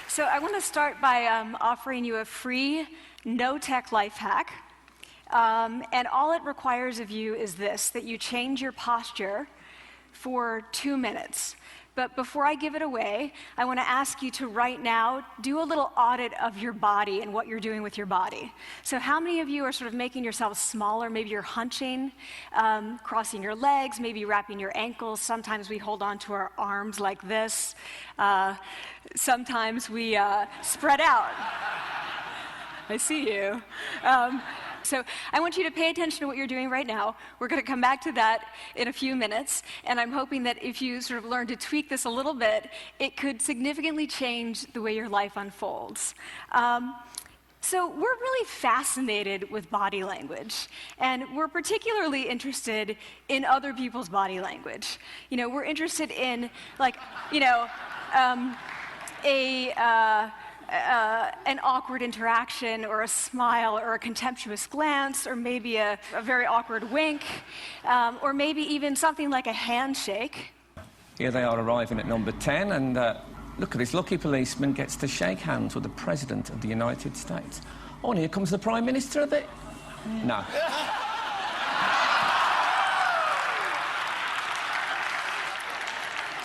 So I want to start by offering you a free, no-tech life hack. And all it requires of you is this, that you change your posture for 2 minutes. But before I give it away, I want to ask you to right now do a little audit of your body and what you're doing with your body. So how many of you are sort of making yourselves smaller? Maybe you're hunching, crossing your legs, maybe wrapping your ankles. Sometimes we hold on to our arms like this. Sometimes we spread out. I see you. So I want you to pay attention to what you're doing right now. We're going to come back to that in a few minutes, and I'm hoping that if you sort of learn to tweak this a little bit, it could significantly change the way your life unfolds. So we're really fascinated with body language, and we're particularly interested in other people's body language. You know, we're interested in, like, you know, an awkward interaction, or a smile, or a contemptuous glance, or maybe a very awkward wink, or maybe even something like a handshake. Here they are arriving at number 10, and look at this lucky policeman gets to shake hands with the President of the United States. Oh, and here comes the Prime Minister of it. No.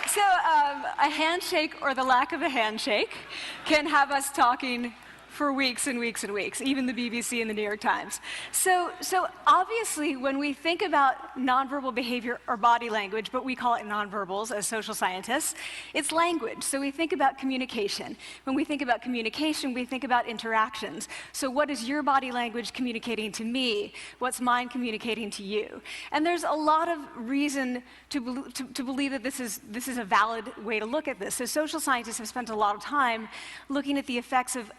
So a handshake, or the lack of a handshake, can have us talking for weeks and weeks and weeks, even the BBC and the New York Times. So obviously, when we think about nonverbal behavior or body language, but we call it nonverbals as social scientists, it's language. So we think about communication. When we think about communication, we think about interactions. So what is your body language communicating to me? What's mine communicating to you? And there's a lot of reason to believe that this is a valid way to look at this. So social scientists have spent a lot of time looking at the effects of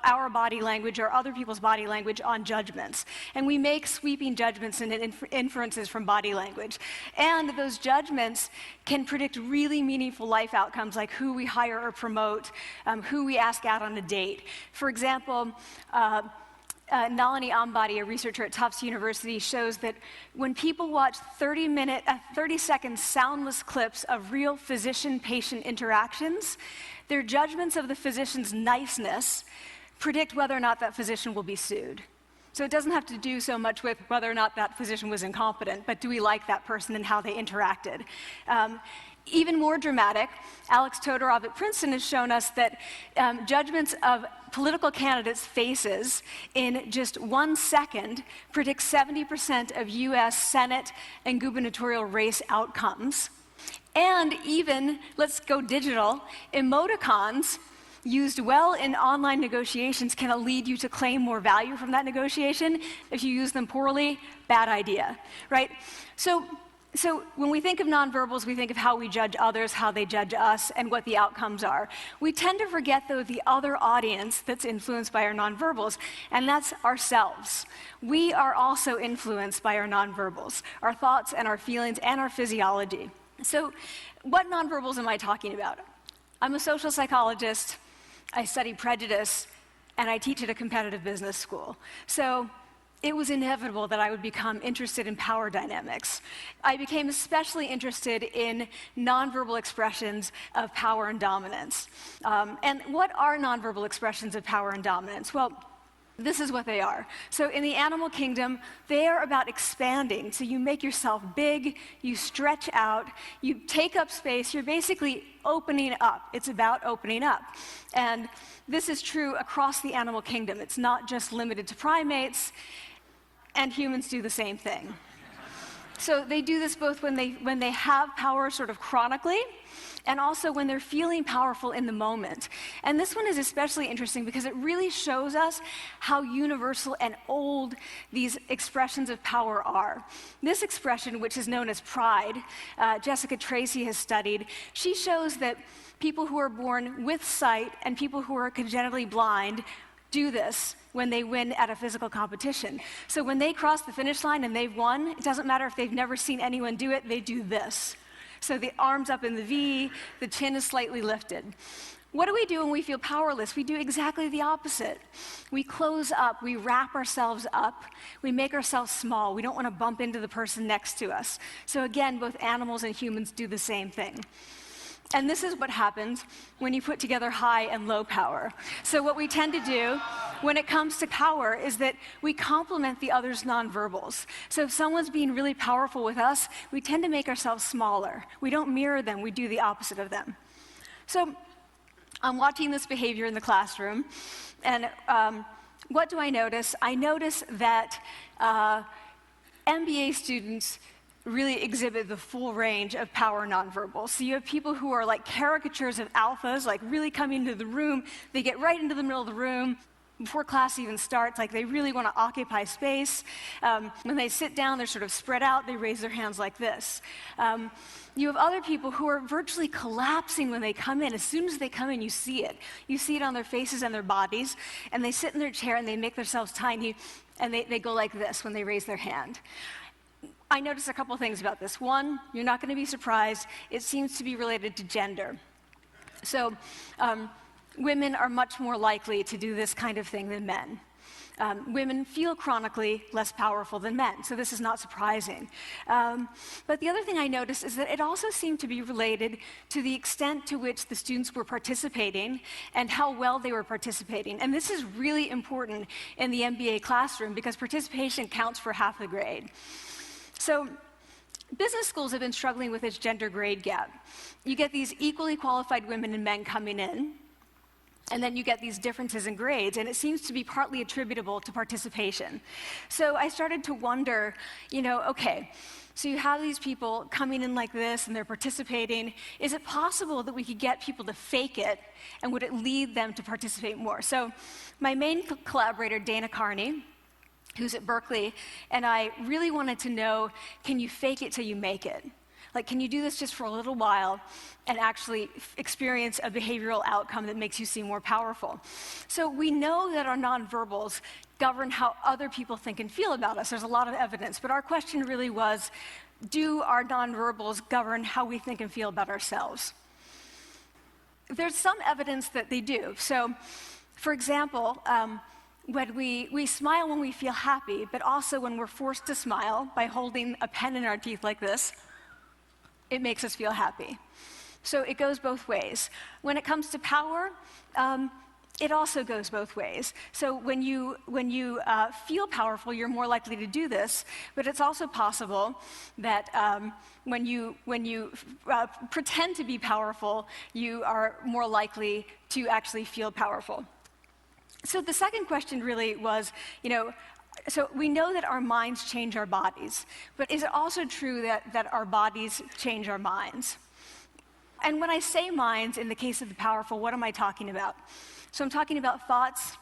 our body language or other people's body language on judgments. And we make sweeping judgments and inferences from body language. And those judgments can predict really meaningful life outcomes, like who we hire or promote, who we ask out on a date. For example, Nalini Ambady, a researcher at Tufts University, shows that when people watch 30-second soundless clips of real physician-patient interactions, their judgments of the physician's niceness predict whether or not that physician will be sued. So it doesn't have to do so much with whether or not that physician was incompetent, but do we like that person and how they interacted? Even more dramatic, Alex Todorov at Princeton has shown us that judgments of political candidates' faces in just 1 second predict 70% of US Senate and gubernatorial race outcomes. And even, let's go digital, emoticons used well in online negotiations can lead you to claim more value from that negotiation. If you use them poorly, bad idea, right? So when we think of nonverbals, we think of how we judge others, how they judge us, and what the outcomes are. We tend to forget, though, the other audience that's influenced by our nonverbals, and that's ourselves. We are also influenced by our nonverbals, our thoughts and our feelings and our physiology. So what nonverbals am I talking about? I'm a social psychologist, I study prejudice, and I teach at a competitive business school. So it was inevitable that I would become interested in power dynamics. I became especially interested in nonverbal expressions of power and dominance. And what are nonverbal expressions of power and dominance? Well, this is what they are. So in the animal kingdom, they are about expanding. So you make yourself big, you stretch out, you take up space, you're basically opening up. It's about opening up. And this is true across the animal kingdom. It's not just limited to primates, and humans do the same thing. So they do this both when they have power sort of chronically, and also when they're feeling powerful in the moment. And this one is especially interesting because it really shows us how universal and old these expressions of power are. This expression, which is known as pride, Jessica Tracy has studied, she shows that people who are born with sight and people who are congenitally blind do this when they win at a physical competition. So when they cross the finish line and they've won, it doesn't matter if they've never seen anyone do it, they do this. So the arms up in the V, the chin is slightly lifted. What do we do when we feel powerless? We do exactly the opposite. We close up, we wrap ourselves up, we make ourselves small. We don't want to bump into the person next to us. So again, both animals and humans do the same thing. And this is what happens when you put together high and low power. So what we tend to do when it comes to power is that we complement the other's nonverbals. So if someone's being really powerful with us, we tend to make ourselves smaller. We don't mirror them, we do the opposite of them. So I'm watching this behavior in the classroom, and what do I notice? I notice that MBA students really exhibit the full range of power nonverbals. So you have people who are like caricatures of alphas, like really coming into the room. They get right into the middle of the room before class even starts, like they really want to occupy space. When they sit down, they're sort of spread out. They raise their hands like this. You have other people who are virtually collapsing when they come in. As soon as they come in, you see it. You see it on their faces and their bodies, and they sit in their chair and they make themselves tiny, and they go like this when they raise their hand. I noticed a couple things about this. One, you're not going to be surprised, it seems to be related to gender. So women are much more likely to do this kind of thing than men. Women feel chronically less powerful than men, so this is not surprising. But the other thing I noticed is that it also seemed to be related to the extent to which the students were participating and how well they were participating. And this is really important in the MBA classroom because participation counts for half the grade. So business schools have been struggling with its gender grade gap. You get these equally qualified women and men coming in, and then you get these differences in grades, and it seems to be partly attributable to participation. So I started to wonder, okay, so you have these people coming in like this, and they're participating. Is it possible that we could get people to fake it, and would it lead them to participate more? So my main collaborator, Dana Carney, who's at Berkeley, and I really wanted to know, can you fake it till you make it? Like, can you do this just for a little while and actually experience a behavioral outcome that makes you seem more powerful? So we know that our nonverbals govern how other people think and feel about us. There's a lot of evidence, but our question really was, do our nonverbals govern how we think and feel about ourselves? There's some evidence that they do. So, for example, when we smile when we feel happy, but also when we're forced to smile by holding a pen in our teeth like this, it makes us feel happy. So it goes both ways. When it comes to power, it also goes both ways. So when you feel powerful, you're more likely to do this, but it's also possible that when you pretend to be powerful, you are more likely to actually feel powerful. So the second question really was, so we know that our minds change our bodies, but is it also true that our bodies change our minds? And when I say minds, in the case of the powerful, what am I talking about? So I'm talking about thoughts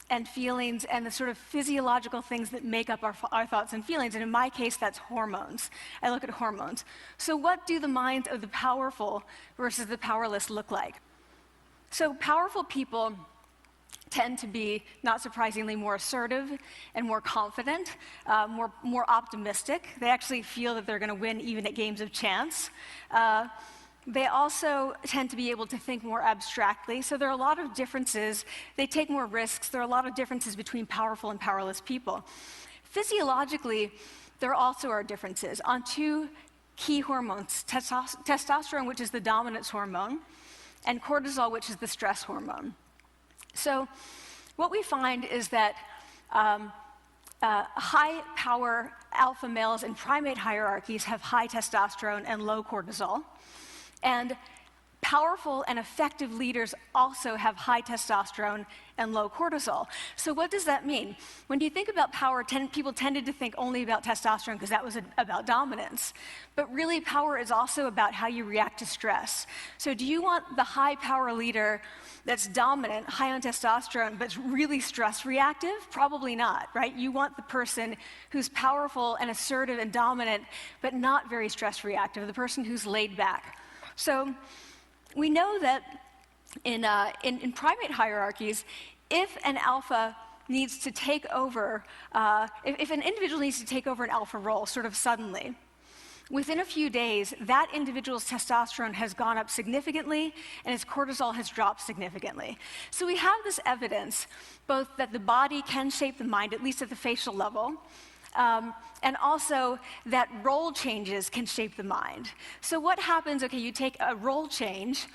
and feelings and the sort of physiological things that make up our thoughts and feelings, and in my case, that's hormones. I look at hormones. So what do the minds of the powerful versus the powerless look like? So powerful people tend to be, not surprisingly, more assertive and more confident, more optimistic. They actually feel that they're going to win even at games of chance. They also tend to be able to think more abstractly. So there are a lot of differences. They take more risks. There are a lot of differences between powerful and powerless people. Physiologically, there also are differences on two key hormones, testosterone, which is the dominance hormone, and cortisol, which is the stress hormone. So what we find is that high-power alpha males in primate hierarchies have high testosterone and low cortisol, and powerful and effective leaders also have high testosterone and low cortisol. So what does that mean? When you think about power, people tended to think only about testosterone because that was about dominance. But really, power is also about how you react to stress. So do you want the high-power leader that's dominant, high on testosterone, but really stress reactive? Probably not, right? You want the person who's powerful and assertive and dominant, but not very stress reactive, the person who's laid back. So we know that in primate hierarchies, if an alpha needs to take over, if an individual needs to take over an alpha role sort of suddenly, within a few days, that individual's testosterone has gone up significantly and his cortisol has dropped significantly. So we have this evidence, both that the body can shape the mind, at least at the facial level, and also that role changes can shape the mind. So what happens, okay, you take a role change,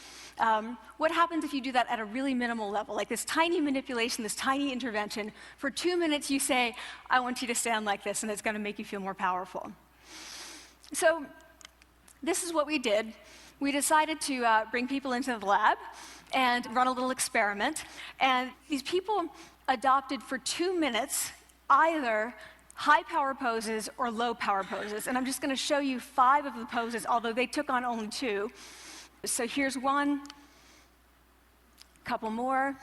what happens if you do that at a really minimal level, like this tiny manipulation, this tiny intervention? For 2 minutes you say, I want you to stand like this, and it's going to make you feel more powerful. So this is what we did. We decided to bring people into the lab and run a little experiment. And these people adopted for 2 minutes either high power poses or low power poses. And I'm just going to show you 5 of the poses, although they took on only 2. So here's one, a couple more.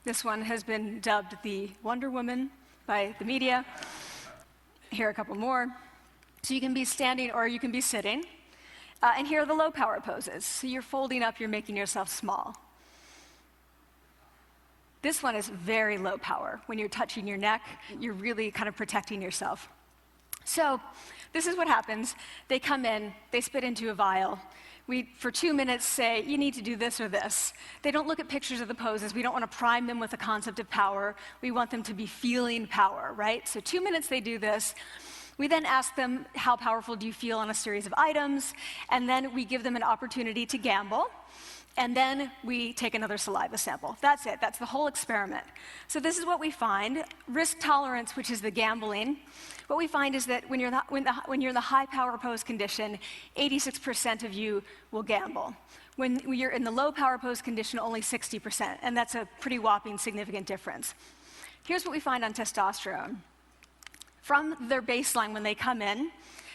This one has been dubbed the Wonder Woman by the media. Here are a couple more. So you can be standing or you can be sitting. And here are the low power poses. So you're folding up, you're making yourself small. This one is very low power. When you're touching your neck, you're really kind of protecting yourself. So this is what happens. They come in, they spit into a vial. We, for 2 minutes, say, you need to do this or this. They don't look at pictures of the poses. We don't want to prime them with the concept of power. We want them to be feeling power, right? So 2 minutes they do this. We then ask them, how powerful do you feel on a series of items? And then we give them an opportunity to gamble. And then we take another saliva sample. That's it. That's the whole experiment. So this is what we find. Risk tolerance, which is the gambling. What we find is that when you're in the high power pose condition, 86% of you will gamble. When you're in the low power pose condition, only 60%. And that's a pretty whopping significant difference. Here's what we find on testosterone. From their baseline when they come in,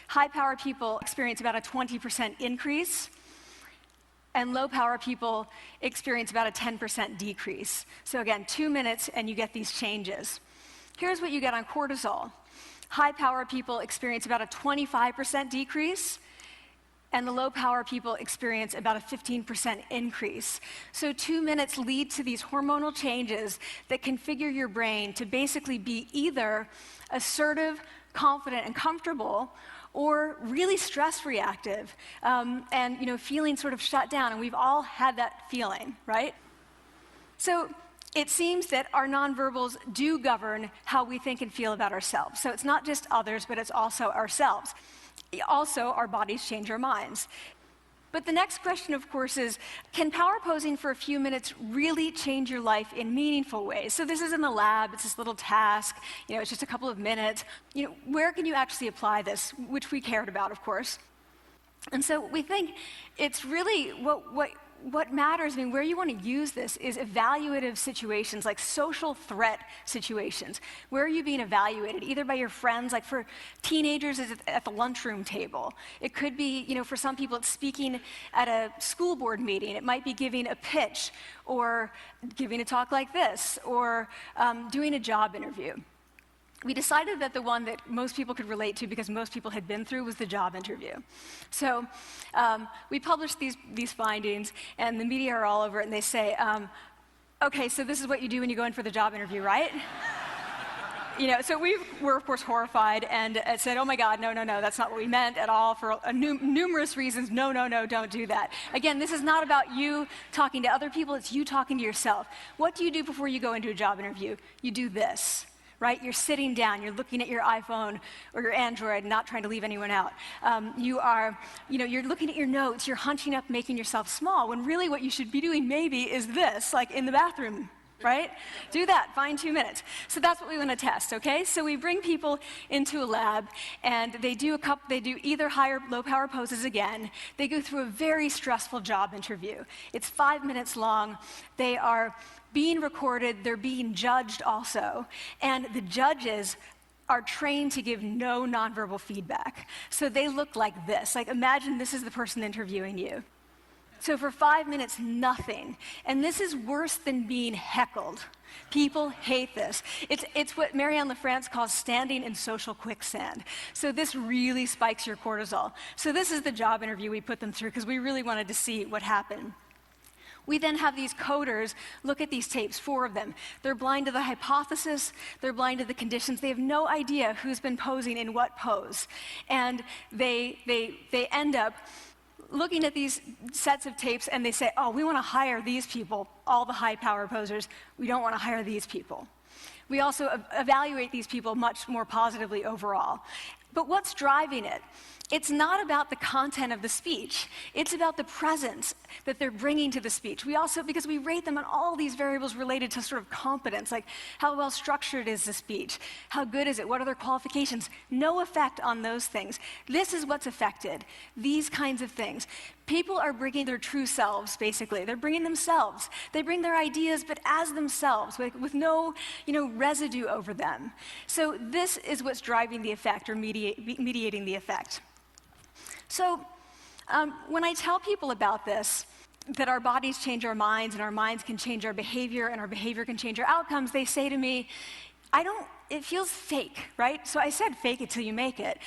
high power people experience about a 20% increase, and low power people experience about a 10% decrease. So again, 2 minutes and you get these changes. Here's what you get on cortisol. High power people experience about a 25% decrease, and the low power people experience about a 15% increase. So 2 minutes lead to these hormonal changes that configure your brain to basically be either assertive, confident, and comfortable, or really stress reactive, and feeling sort of shut down. And we've all had that feeling, right? So it seems that our nonverbals do govern how we think and feel about ourselves. So it's not just others, but it's also ourselves. Also, our bodies change our minds. But the next question, of course, is, can power posing for a few minutes really change your life in meaningful ways? So this is in the lab, it's this little task, it's just a couple of minutes. Where can you actually apply this, which we cared about, of course. And so we think it's really what matters, where you want to use this is evaluative situations, like social threat situations. Where are you being evaluated? Either by your friends, like for teenagers, is at the lunchroom table. It could be, for some people, it's speaking at a school board meeting. It might be giving a pitch, or giving a talk like this, or doing a job interview. We decided that the one that most people could relate to, because most people had been through, was the job interview. So we published these findings, and the media are all over it, and they say, okay, so this is what you do when you go in for the job interview, right? So we were, of course, horrified, and said, oh my God, no, that's not what we meant at all, for numerous reasons. No, don't do that. Again, this is not about you talking to other people, it's you talking to yourself. What do you do before you go into a job interview? You do this. Right? You're sitting down, you're looking at your iPhone or your Android, not trying to leave anyone out. You're looking at your notes, you're hunching up, making yourself small, when really what you should be doing maybe is this, like in the bathroom, right? Do that, find 2 minutes. So that's what we want to test, okay? So we bring people into a lab, and they do either high or low power poses again. They go through a very stressful job interview. It's 5 minutes long. They are being recorded, they're being judged also, and the judges are trained to give no nonverbal feedback. So they look like this. Like, imagine this is the person interviewing you. So for 5 minutes, nothing. And this is worse than being heckled. People hate this. It's what Marianne LaFrance calls standing in social quicksand. So this really spikes your cortisol. So this is the job interview we put them through, because we really wanted to see what happened. We then have these coders look at these tapes, 4 of them. They're blind to the hypothesis, they're blind to the conditions. They have no idea who's been posing in what pose. And they end up looking at these sets of tapes, and they say, oh, we want to hire these people, all the high power posers. We don't want to hire these people. We also evaluate these people much more positively overall. But what's driving it? It's not about the content of the speech. It's about the presence that they're bringing to the speech. We also, because we rate them on all these variables related to sort of competence, like how well structured is the speech? How good is it? What are their qualifications? No effect on those things. This is what's affected, these kinds of things. People are bringing their true selves, basically. They're bringing themselves. They bring their ideas, but as themselves, with no, residue over them. So this is what's driving the effect or mediating the effect. So when I tell people about this, that our bodies change our minds and our minds can change our behavior and our behavior can change our outcomes, they say to me, it feels fake, right? So I said fake it till you make it.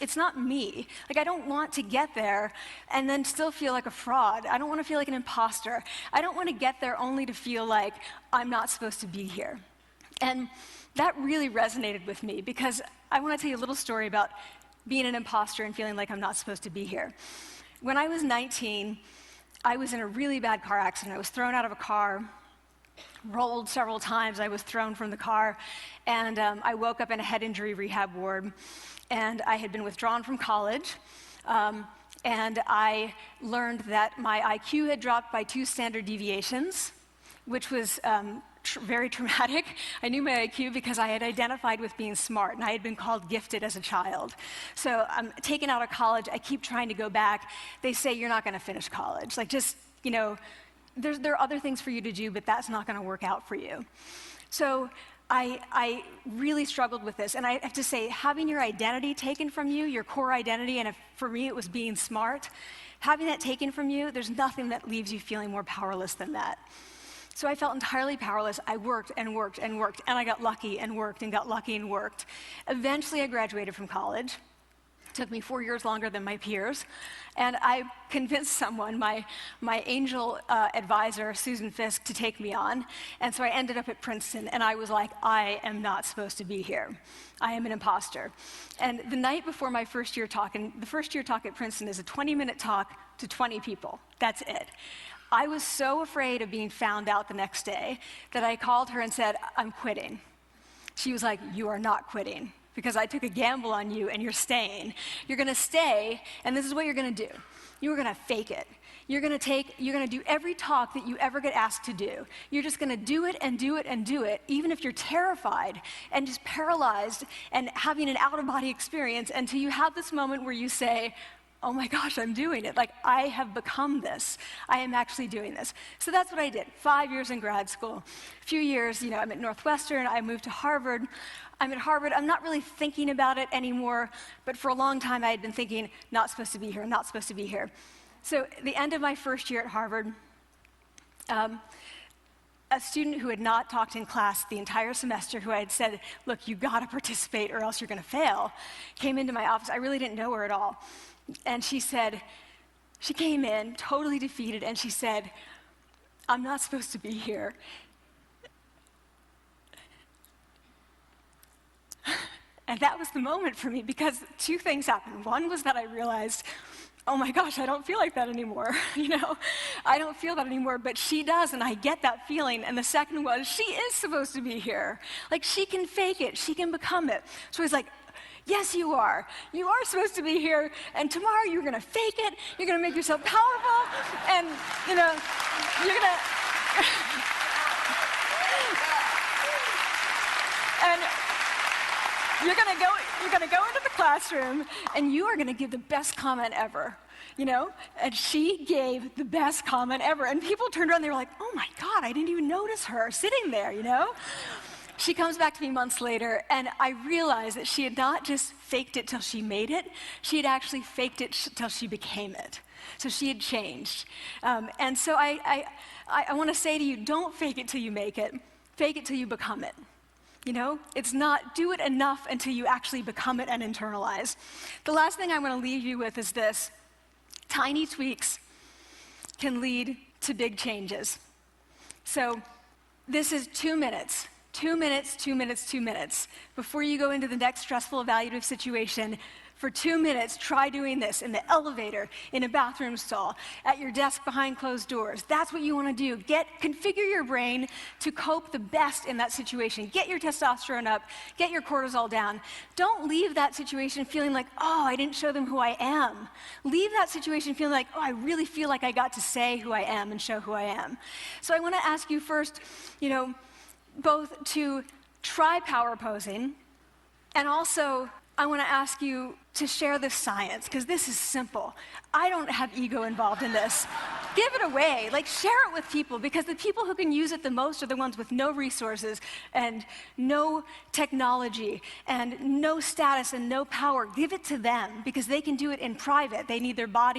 It's not me. I don't want to get there and then still feel like a fraud. I don't want to feel like an imposter. I don't want to get there only to feel like I'm not supposed to be here. And that really resonated with me because I want to tell you a little story about being an imposter and feeling like I'm not supposed to be here. When I was 19, I was in a really bad car accident. I was thrown out of a car, rolled several times. I was thrown from the car, and I woke up in a head injury rehab ward, and I had been withdrawn from college, and I learned that my IQ had dropped by 2 standard deviations, which was very traumatic. I knew my IQ because I had identified with being smart, and I had been called gifted as a child. So I'm taken out of college. I keep trying to go back. They say, you're not going to finish college. There are other things for you to do, but that's not going to work out for you. So I really struggled with this. And I have to say, having your identity taken from you, your core identity, and for me it was being smart, having that taken from you, there's nothing that leaves you feeling more powerless than that. So I felt entirely powerless. I worked and worked and worked, and I got lucky and worked and got lucky and worked. Eventually, I graduated from college. It took me 4 years longer than my peers, and I convinced someone, my angel advisor, Susan Fisk, to take me on, and so I ended up at Princeton, and I was like, I am not supposed to be here. I am an imposter. And the night before my first year talk, and the first year talk at Princeton is a 20-minute talk to 20 people. That's it. I was so afraid of being found out the next day that I called her and said, I'm quitting. She was like, you are not quitting because I took a gamble on you and you're staying. You're going to stay, and this is what you're going to do. You're going to fake it. You're going to do every talk that you ever get asked to do. You're just going to do it and do it and do it, even if you're terrified and just paralyzed and having an out-of-body experience until you have this moment where you say, oh my gosh, I'm doing it. I have become this. I am actually doing this. So that's what I did. 5 years in grad school. A few years, I'm at Northwestern. I moved to Harvard. I'm at Harvard. I'm not really thinking about it anymore, but for a long time I had been thinking, not supposed to be here, not supposed to be here. So at the end of my first year at Harvard, a student who had not talked in class the entire semester, who I had said, look, you got to participate or else you're going to fail, came into my office. I really didn't know her at all. And she came in totally defeated, and she said, I'm not supposed to be here. And that was the moment for me, because 2 things happened. One was that I realized, oh my gosh, I don't feel like that anymore. I don't feel that anymore, but she does, and I get that feeling. And the second was, she is supposed to be here. She can fake it, she can become it. So I was like, yes, you are. You are supposed to be here, and tomorrow you're going to fake it, you're going to make yourself powerful, and, you're going to... and you're going to go into the classroom, and you are going to give the best comment ever, And she gave the best comment ever, and people turned around, they were like, oh my God, I didn't even notice her sitting there, She comes back to me months later, and I realized that she had not just faked it till she made it, she had actually faked it till she became it. So she had changed. And so I want to say to you, don't fake it till you make it. Fake it till you become it. It's not do it enough until you actually become it and internalize. The last thing I want to leave you with is this. Tiny tweaks can lead to big changes. So this is 2 minutes. 2 minutes, 2 minutes, 2 minutes. Before you go into the next stressful evaluative situation, For 2 minutes, try doing this in the elevator, in a bathroom stall, at your desk behind closed doors. That's what you want to do. Configure your brain to cope the best in that situation. Get your testosterone up, get your cortisol down. Don't leave that situation feeling like, oh, I didn't show them who I am. Leave that situation feeling like, oh, I really feel like I got to say who I am and show who I am. So I want to ask you first, both to try power posing, and also I want to ask you to share this science, because this is simple. I don't have ego involved in this. Give it away, share it with people, because the people who can use it the most are the ones with no resources and no technology and no status and no power. Give it to them, because they can do it in private. They need their body